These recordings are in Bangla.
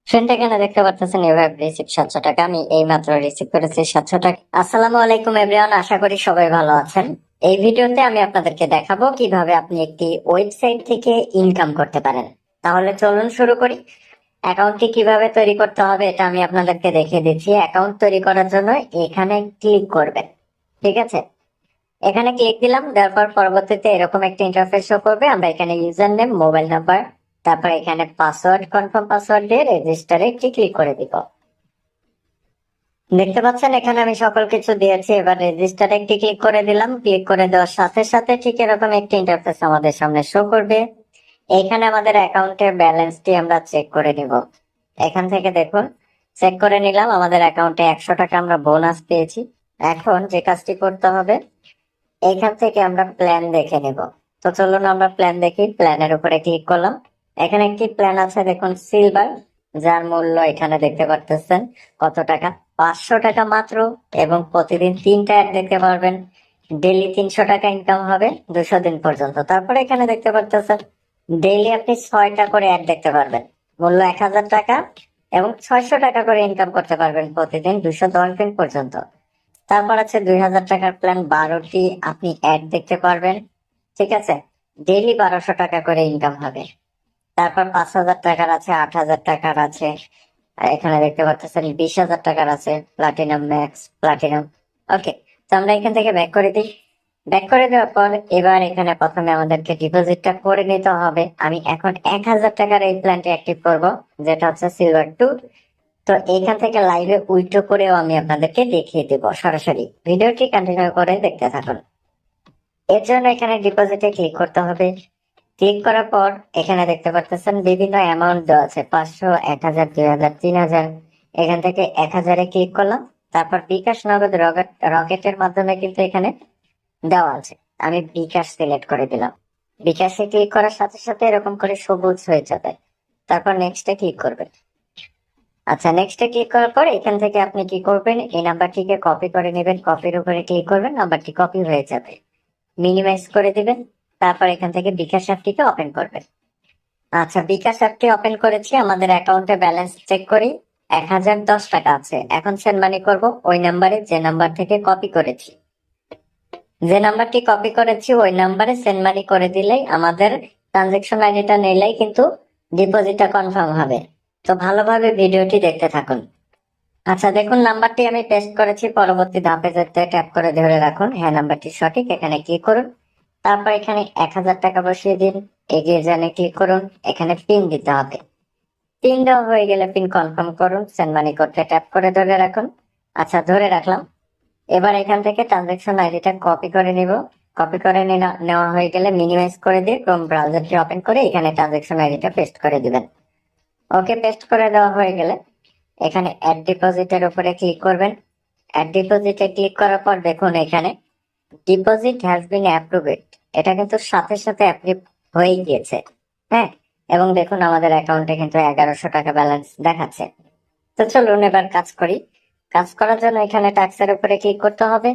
ফ্রেন্ড এখানে দেখতে পাচ্ছেন এভাবে রিসিভ 700 টাকা। আমি এই মাত্র রিসিভ করেছি 700 টাকা। আসসালামু আলাইকুম এভরিওয়ান, আশা করি সবাই ভালো আছেন। এই ভিডিওতে আমি আপনাদেরকে দেখাবো কিভাবে আপনি একটি ওয়েবসাইট থেকে ইনকাম করতে পারেন। তাহলে চলুন শুরু করি। অ্যাকাউন্টটি কিভাবে তৈরি করতে হবে এটা আমি আপনাদেরকে দেখিয়ে দিচ্ছি। অ্যাকাউন্ট তৈরি করার জন্য এখানে ক্লিক করবেন, ঠিক আছে। এখানে ক্লিক দিলাম, দেওয়ার পর পরবর্তীতে এরকম একটা ইন্টারফেস শো করবে। আমরা এখানে ইউজার নেম, মোবাইল নাম্বার, তারপর এখানে পাসওয়ার্ড, কনফার্ম পাসওয়ার্ড দিয়ে রেজিস্টারে একটি ক্লিক করে দিব। দেখতে পাচ্ছেন এখানে আমি সকল কিছু দিয়েছি। এবার রেজিস্টারে একটি ক্লিক করে দিলাম। ক্লিক করে দেওয়ার সাথে সাথে ঠিক এরকম একটি ইন্টারফেস আমাদের সামনে শো করবে। এখানে আমাদের অ্যাকাউন্টের ব্যালেন্সটি আমরা চেক করে নিব। এখান থেকে দেখুন, চেক করে নিলাম, আমাদের অ্যাকাউন্টে 100 টাকা আমরা বোনাস পেয়েছি। এখন যে কাজটি করতে হবে, এইখান থেকে আমরা প্ল্যান দেখে নেব। তো চলুন আমরা প্ল্যান দেখি। প্ল্যানের উপরে ক্লিক করলাম। এখানে একটি প্ল্যান আছে দেখুন, সিলভার, যার মূল্য এখানে দেখতে পারতেছেন কত টাকা, 500 টাকা মাত্র। এবং প্রতিদিন 3টা অ্যাড দেখতে পারবেন। ডেইলি 300 টাকা ইনকাম হবে 200 দিন পর্যন্ত। তারপরে এখানে দেখতে পারতেছেন ডেইলি আপনি 6টা করে অ্যাড দেখতে পারবেন, মূল্য 1000 টাকা, এবং 600 টাকা করে ইনকাম করতে পারবেন প্রতিদিন 210 দিন পর্যন্ত। তারপর আছে 2000 টাকার প্ল্যান, 12টি আপনি অ্যাড দেখতে পারবেন, ঠিক আছে। ডেইলি 1200 টাকা করে ইনকাম হবে। তারপর 5000 টাকার আছে, 8000 টাকার আছে, আর এখানে দেখতে পাচ্ছেন 20,000 টাকার আছে, প্লাটিনাম ম্যাক্স, প্লাটিনাম। ওকে, তো আমরা এখান থেকে ব্যাক করে দিই। ব্যাক করে দেওয়ার পর এবার এখানে প্রথমে আমাদেরকে ডিপোজিটটা করে নিতে হবে। আমি এখন 1000 টাকার এই প্ল্যানটি অ্যাক্টিভ করব, যেটা হচ্ছে সিলভার 2। তো এইখান থেকে লাইভে উইথড্র করেও আমি আপনাদেরকে দেখিয়ে দেব সরাসরি। ভিডিওটি কন্টিনিউ করে দেখতে থাকুন। এর জন্য এখানে ডিপোজিটে ক্লিক করতে হবে। ক্লিক করার পর এখানে দেখতে পাচ্ছেন বিভিন্ন অ্যামাউন্ট দেওয়া আছে, 500, 1000, 2000, 3000। এখান থেকে 1000-এ ক্লিক করলাম। তারপর বিকাশ, নগদ, রকেটের মাধ্যমে কিন্তু এখানে দেওয়া আছে। আমি বিকাশ সিলেক্ট করে দিলাম। বিকাশে ক্লিক করার সাথে সাথে এরকম করে সবুজ হয়ে যাবে। তারপর নেক্সটে ক্লিক করবেন। আচ্ছা, নেক্সটে ক্লিক করার পর এখান থেকে আপনি কি করবেন, এই নাম্বারটিকে কপি করে নেবেন। কপির উপরে ক্লিক করবেন, নাম্বারটি কপি হয়ে যাবে। মিনিমাইজ করে দিবেন। তারপর এখান থেকে বিকাশ অ্যাপটিকে ওপেন করবেন। আচ্ছা, বিকাশ অ্যাপটি ওপেন করেছি। আমাদের অ্যাকাউন্টে ব্যালেন্স চেক করি, 1010 টাকা আছে। এখন সেন্ড মানি করবো ওই নাম্বারে যে নাম্বার থেকে কপি করেছি। যে নাম্বারটি কপি করেছি ওই নাম্বারে সেন্ড মানি করে দিলেই আমাদের ট্রানজেকশন আইডিটা নিলেই কিন্তু ডিপোজিটটা কনফার্ম হবে। তো ভালোভাবে ভিডিওটি দেখতে থাকুন। আচ্ছা দেখুন, নাম্বারটি আমি পেস্ট করেছি। পরবর্তী ধাপে যেতে ট্যাপ করে ধরে রাখুন, হ্যাঁ নাম্বারটি সঠিক, এখানে ক্লিক করুন। তারপর এখানে 1000 টাকা বসিয়ে দিন। এগিয়ে জানে ক্লিক করুন। এখানে পিন দিতে হবে। পিন দেওয়া হয়ে গেলে পিন কনফার্ম করুন। সেন্ড মানি করতে ট্যাপ করে ধরে রাখুন। আচ্ছা, ধরে রাখলাম। এবার এখান থেকে ট্রানজাকশন আইডিটা কপি করে নিব। কপি করে নেওয়া হয়ে গেলে মিনিমাইজ করে দিয়ে ক্রোম ব্রাউজারটি ওপেন করে এখানে ট্রানজাকশন আইডিটা পেস্ট করে দিবেন। ওকে, পেস্ট করে দেওয়া হয়ে গেলে এখানে অ্যাড ডিপোজিটের উপরে ক্লিক করবেন। অ্যাড ডিপোজিটে ক্লিক করার পর দেখুন এখানে ডিপোজিট হ্যাজ বিন অ্যাপ্রুভড, এটা কিন্তু সাথে সাথে অ্যাপ্রুভ হয়ে গিয়েছে। হ্যাঁ, এবং দেখুন আমাদের অ্যাকাউন্টে কিন্তু 1100 টাকা ব্যালেন্স দেখাচ্ছে। তো চলুন এবার কাজ করি। কাজ করার জন্য এখানে টাস্কের উপরে ক্লিক করতে হবে।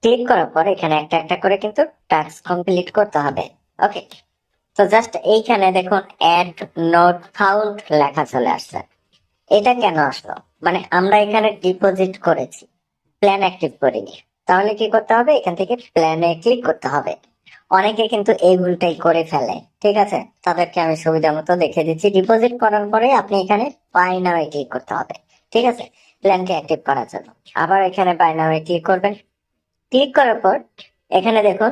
ক্লিক করার পর এখানে একটা একটা করে কিন্তু টাস্ক কমপ্লিট করতে হবে। ওকে, তো জাস্ট এইখানে দেখুন অ্যাড নোট ফাউন্ড লেখা চলে আসছে। এটা কেন আসলো, মানে আমরা এখানে ডিপোজিট করেছি, প্ল্যান অ্যাক্টিভ করিনি। তাহলে কি করতে হবে, এখান থেকে প্ল্যানে ক্লিক করতে হবে। অনেকে কিন্তু এই ভুলটাই করে ফেলে, ঠিক আছে। তাদেরকে আমি সুবিধা মতো দেখে দিচ্ছি। ডিপোজিট করার পরে আপনি এখানে বাই নাও ক্লিক করতে হবে, ঠিক আছে, প্ল্যানকে অ্যাক্টিভ করার জন্য। আবার এখানে বাই নাও ক্লিক করবেন। ক্লিক করার পর এখানে দেখুন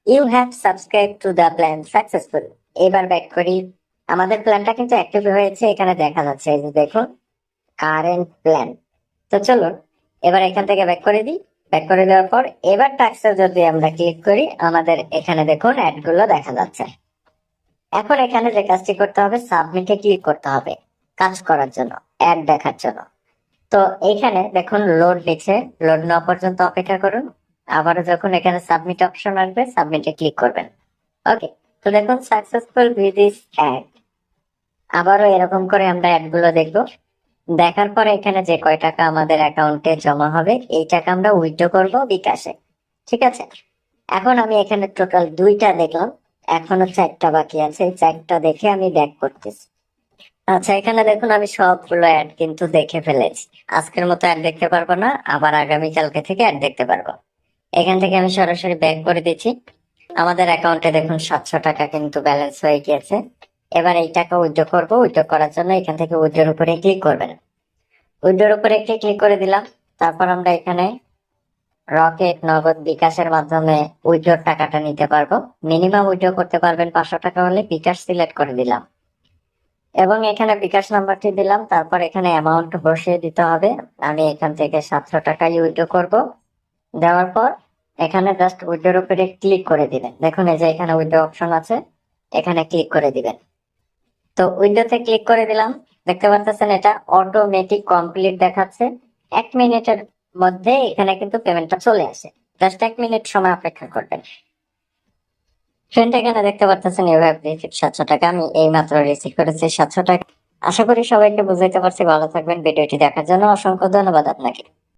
you have subscribed to the plan successful. এবার ব্যাক করি। আমাদের প্ল্যানটা কিন্তু অ্যাক্টিভ হয়েছে, এখানে দেখা যাচ্ছে, এই যে দেখুন কারেন্ট প্ল্যান। তো চলুন এবার এখান থেকে ব্যাক করে দিই। ব্যাক করে দেওয়ার পর এবার টাস্কে যদি আমরা ক্লিক করি, আমাদের এখানে দেখুন অ্যাড গুলো দেখা যাচ্ছে। এখন এখানে যে কাজটি করতে হবে, সাবমিটে ক্লিক করতে হবে কাজ করার জন্য, অ্যাড দেখার জন্য। তো এইখানে দেখুন লোড নিচ্ছে, লোড নেওয়া পর্যন্ত অপেক্ষা করুন। আবারও যখন এখানে সাবমিট অপশন আসবে, সাবমিটে ক্লিক করবেন। ওকে, তো দেখুন সাকসেসফুল উইথ দিস অ্যাড। আবারও এরকম করে আমরা অ্যাড গুলো দেখবো। দেখার পরে এখানে যে কয় টাকা আমাদের অ্যাকাউন্টে জমা হবে, এই টাকা আমরা উইথড্র করব বিকাশে, ঠিক আছে। এখন আমি এখানে টোটাল 2টা দেখলাম, এখনো 4টা বাকি আছে। এই 4টা দেখে আমি ব্যাক করতেছি। আচ্ছা, এখানে দেখুন আমি সবগুলো অ্যাড কিন্তু দেখে ফেলেছি। আজকের মতো অ্যাড দেখতে পারবো না, আবার আগামীকালকে থেকে অ্যাড দেখতে পারবো। এখান থেকে আমি সরাসরি ব্যাক করে দিচ্ছি। আমাদের অ্যাকাউন্টে দেখুন 700 টাকা কিন্তু ব্যালেন্স হয়ে গিয়েছে। এবার এই টাকা উইথড্র করবো। উইথড্র করার জন্য এখান থেকে উইথড্রর উপরে ক্লিক করবেন। উইথড্রর উপরে একটি ক্লিক করে দিলাম। তারপর আমরা এখানে রকেট, নগদ, বিকাশের মাধ্যমে উইথড্রর টাকাটা নিতে পারবো। মিনিমাম উইথড্র করতে পারবেন 500 টাকা হলে। বিকাশ সিলেক্ট করে দিলাম এবং এখানে বিকাশ নাম্বারটি দিলাম। তারপর এখানে অ্যামাউন্ট বসিয়ে দিতে হবে। আমি এখান থেকে 700 টাকাই উইথড্র করব। দেওয়ার পর এখানে জাস্ট উইথড্রর উপরে ক্লিক করে দিবেন। দেখুন এই যে এখানে উইথড্র অপশন আছে, এখানে ক্লিক করে দিবেন। তো উইন্ডোতে ক্লিক করে দিলাম। দেখতে পাচ্ছেন এটা অটোমেটিক কমপ্লিট দেখাচ্ছে। 1 মিনিটের মধ্যে এখানে কিন্তু পেমেন্টটা চলে আসে। জাস্ট 1 মিনিট সময় অপেক্ষা করবেন। ফ্রেন্ড, এখানে দেখতে পাচ্ছেন এভাবে রিসিভ 700 টাকা। আমি এই মাত্র রিসিভ করেছি 700 টাকা। আশা করি সবাইকে বুঝাইতে পারছি। ভালো থাকবেন। ভিডিওটি দেখার জন্য অসংখ্য ধন্যবাদ আপনাকে।